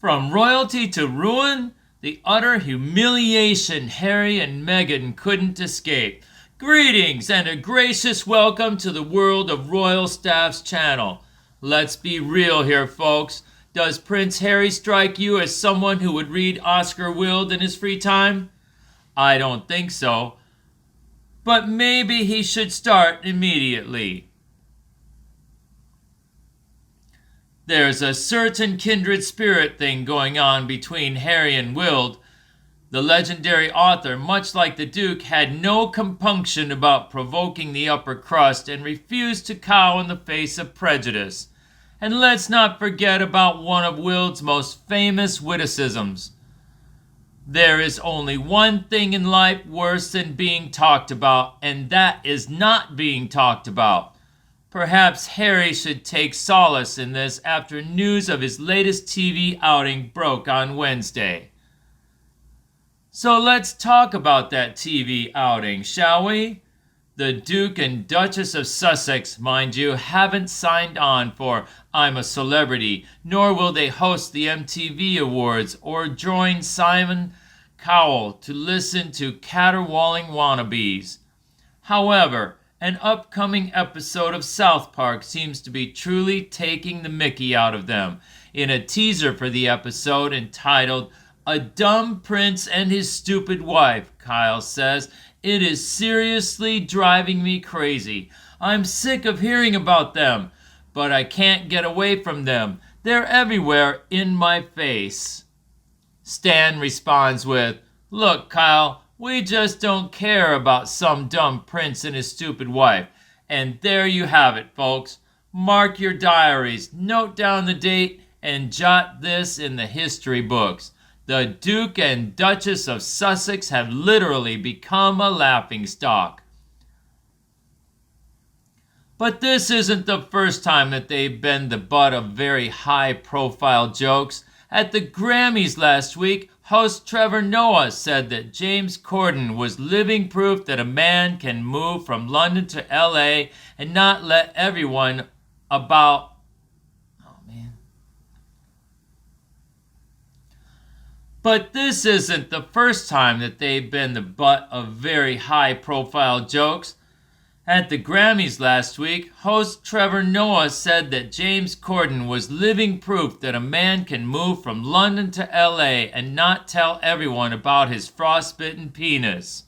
From royalty to ruin, the utter humiliation Harry and Meghan couldn't escape. Greetings and a gracious welcome to the World of Royal Staff's channel. Let's be real here, folks. Does Prince Harry strike you as someone who would read Oscar Wilde in his free time? I don't think so. But maybe he should start immediately. There's a certain kindred spirit thing going on between Harry and Wilde. The legendary author, much like the Duke, had no compunction about provoking the upper crust and refused to cow in the face of prejudice. And let's not forget about one of Wilde's most famous witticisms. There is only one thing in life worse than being talked about, and that is not being talked about. Perhaps Harry should take solace in this after news of his latest TV outing broke on Wednesday. So let's talk about that TV outing, shall we? The Duke and Duchess of Sussex, mind you, haven't signed on for I'm a Celebrity, nor will they host the MTV Awards or join Simon Cowell to listen to caterwauling wannabes. However, an upcoming episode of South Park seems to be truly taking the mickey out of them. In a teaser for the episode entitled A Dumb Prince and His Stupid Wife, Kyle says, "It is seriously driving me crazy. I'm sick of hearing about them, but I can't get away from them. They're everywhere in my face." Stan responds with, "Look, Kyle, we just don't care about some dumb prince and his stupid wife." And there you have it, folks. Mark your diaries, note down the date, and jot this in the history books. The Duke and Duchess of Sussex have literally become a laughingstock. But this isn't the first time that they've been the butt of very high-profile jokes. At the Grammys last week, host Trevor Noah said that James Corden was living proof that a man can move from London to LA and not let everyone about... But this isn't the first time that they've been the butt of very high-profile jokes. At the Grammys last week, host Trevor Noah said that James Corden was living proof that a man can move from London to LA and not tell everyone about his frostbitten penis.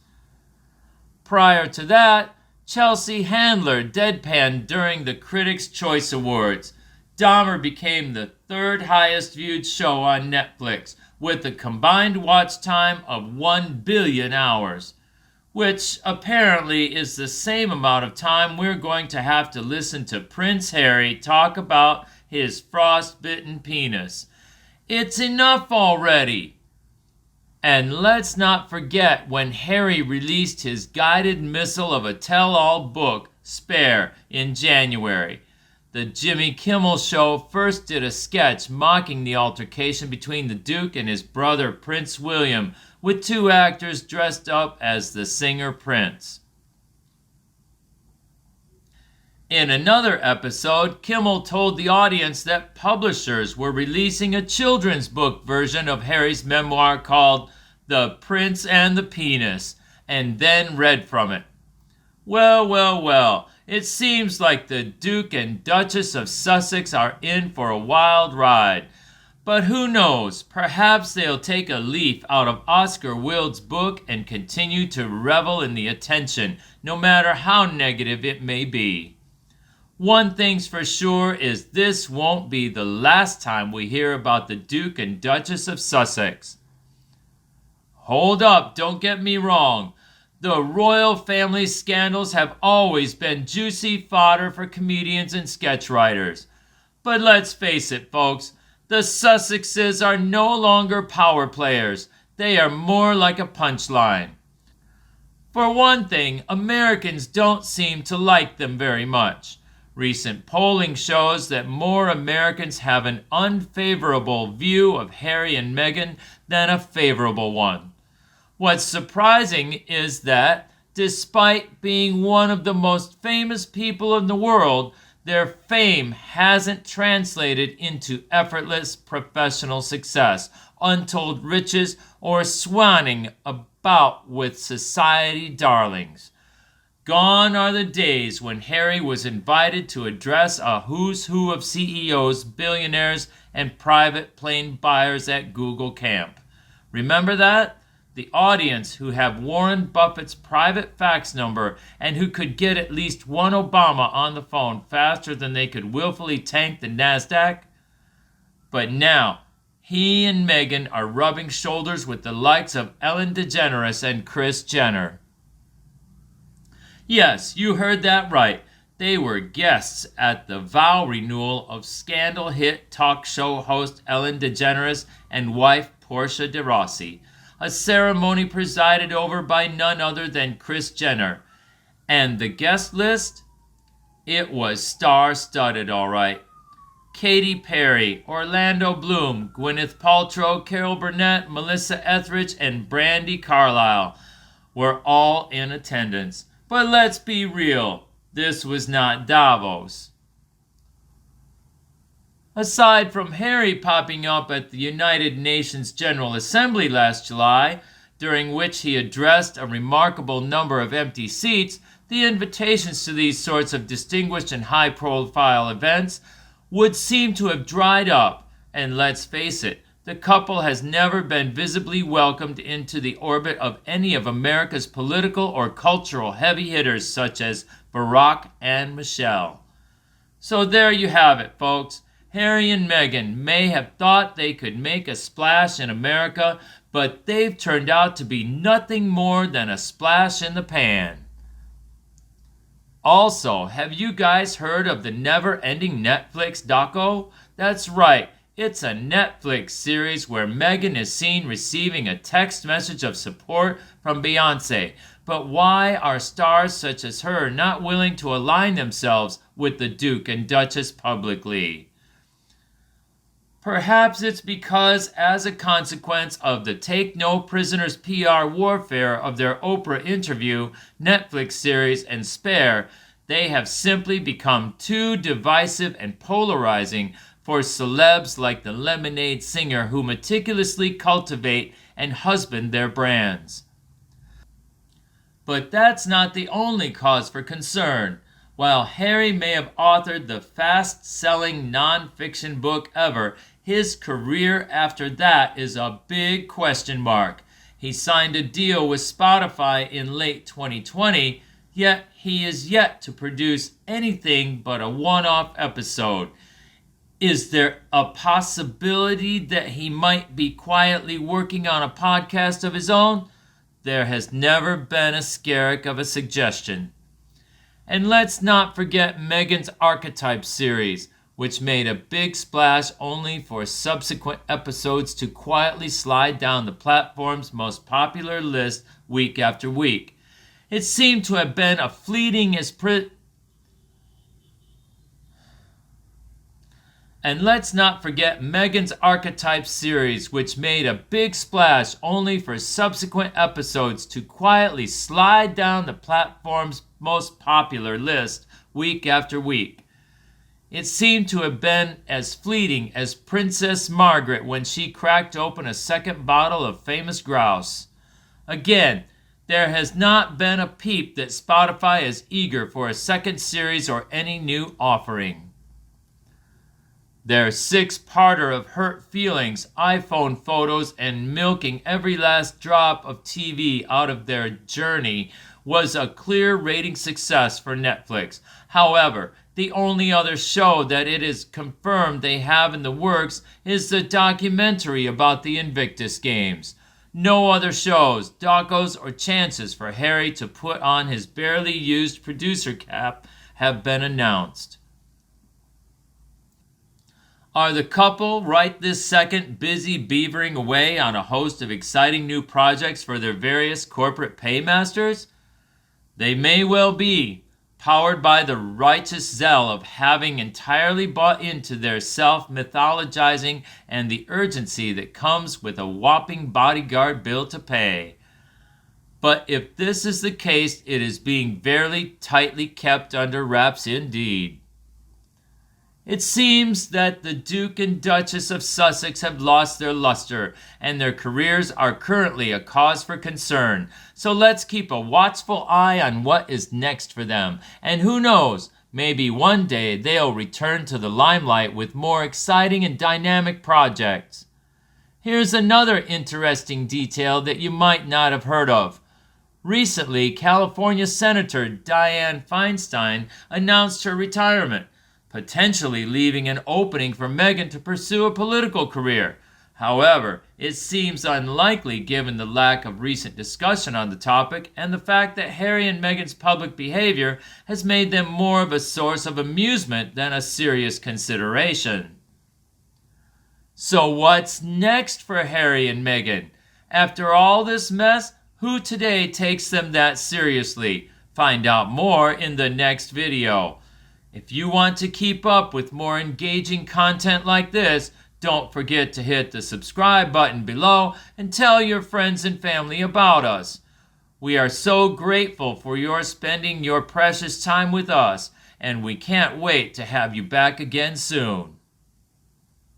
Prior to that, Chelsea Handler deadpanned during the Critics' Choice Awards. Dahmer became the third highest viewed show on Netflix, with a combined watch time of 1 billion hours. Which apparently is the same amount of time we're going to have to listen to Prince Harry talk about his frostbitten penis. It's enough already. And let's not forget when Harry released his guided missile of a tell-all book, Spare, in January. The Jimmy Kimmel Show first did a sketch mocking the altercation between the Duke and his brother Prince William, with two actors dressed up as the singer Prince. In another episode, Kimmel told the audience that publishers were releasing a children's book version of Harry's memoir called The Prince and the Penis, and then read from it. Well, it seems like the Duke and Duchess of Sussex are in for a wild ride. But who knows, perhaps they'll take a leaf out of Oscar Wilde's book and continue to revel in the attention, no matter how negative it may be. One thing's for sure is this won't be the last time we hear about the Duke and Duchess of Sussex. Hold up, don't get me wrong. The royal family scandals have always been juicy fodder for comedians and sketch writers. But let's face it, folks, the Sussexes are no longer power players. They are more like a punchline. For one thing, Americans don't seem to like them very much. Recent polling shows that more Americans have an unfavorable view of Harry and Meghan than a favorable one. What's surprising is that, despite being one of the most famous people in the world, their fame hasn't translated into effortless professional success, untold riches, or swanning about with society darlings. Gone are the days when Harry was invited to address a who's who of CEOs, billionaires, and private plane buyers at Google Camp. Remember that? The audience who have Warren Buffett's private fax number and who could get at least one Obama on the phone faster than they could willfully tank the NASDAQ? But now, he and Meghan are rubbing shoulders with the likes of Ellen DeGeneres and Kris Jenner. Yes, you heard that right. They were guests at the vow renewal of scandal hit talk show host Ellen DeGeneres and wife Portia de Rossi, a ceremony presided over by none other than Kris Jenner. And the guest list? It was star-studded, all right. Katy Perry, Orlando Bloom, Gwyneth Paltrow, Carol Burnett, Melissa Etheridge, and Brandi Carlile were all in attendance. But let's be real, this was not Davos. Aside from Harry popping up at the United Nations General Assembly last July, during which he addressed a remarkable number of empty seats, the invitations to these sorts of distinguished and high-profile events would seem to have dried up, and let's face it, the couple has never been visibly welcomed into the orbit of any of America's political or cultural heavy hitters such as Barack and Michelle. So there you have it, folks. Harry and Meghan may have thought they could make a splash in America, but they've turned out to be nothing more than a splash in the pan. Also, have you guys heard of the never-ending Netflix doco? That's right. It's a Netflix series where Meghan is seen receiving a text message of support from Beyoncé. But why are stars such as her not willing to align themselves with the Duke and Duchess publicly? Perhaps it's because, as a consequence of the Take No Prisoners PR warfare of their Oprah interview, Netflix series, and Spare, they have simply become too divisive and polarizing for celebs like the Lemonade singer who meticulously cultivate and husband their brands. But that's not the only cause for concern. While Harry may have authored the fast-selling non-fiction book ever, his career after that is a big question mark. He signed a deal with Spotify in late 2020, yet he is yet to produce anything but a one-off episode. Is there a possibility that he might be quietly working on a podcast of his own? There has never been a skerrick of a suggestion. And let's not forget Meghan's Archetype series, which made a big splash only for subsequent episodes to quietly slide down the platform's most popular list week after week. It seemed to have been a fleeting And let's not forget Meghan's Archetype series, which made a big splash only for subsequent episodes to quietly slide down the platform's most popular list week after week. It seemed to have been as fleeting as Princess Margaret when she cracked open a second bottle of famous grouse. Again, there has not been a peep that Spotify is eager for a second series or any new offering. Their six-parter of hurt feelings, iPhone photos, and milking every last drop of TV out of their journey was a clear rating success for Netflix. However, the only other show that it is confirmed they have in the works is the documentary about the Invictus Games. No other shows, docos, or chances for Harry to put on his barely used producer cap have been announced. Are the couple right this second busy beavering away on a host of exciting new projects for their various corporate paymasters? They may well be, powered by the righteous zeal of having entirely bought into their self-mythologizing and the urgency that comes with a whopping bodyguard bill to pay. But if this is the case, it is being very tightly kept under wraps indeed. It seems that the Duke and Duchess of Sussex have lost their luster, and their careers are currently a cause for concern. So let's keep a watchful eye on what is next for them. And who knows, maybe one day they'll return to the limelight with more exciting and dynamic projects. Here's another interesting detail that you might not have heard of. Recently, California Senator Dianne Feinstein announced her retirement, potentially leaving an opening for Meghan to pursue a political career. However, it seems unlikely given the lack of recent discussion on the topic and the fact that Harry and Meghan's public behavior has made them more of a source of amusement than a serious consideration. So what's next for Harry and Meghan? After all this mess, who today takes them that seriously? Find out more in the next video. If you want to keep up with more engaging content like this, don't forget to hit the subscribe button below and tell your friends and family about us. We are so grateful for your spending your precious time with us, and we can't wait to have you back again soon.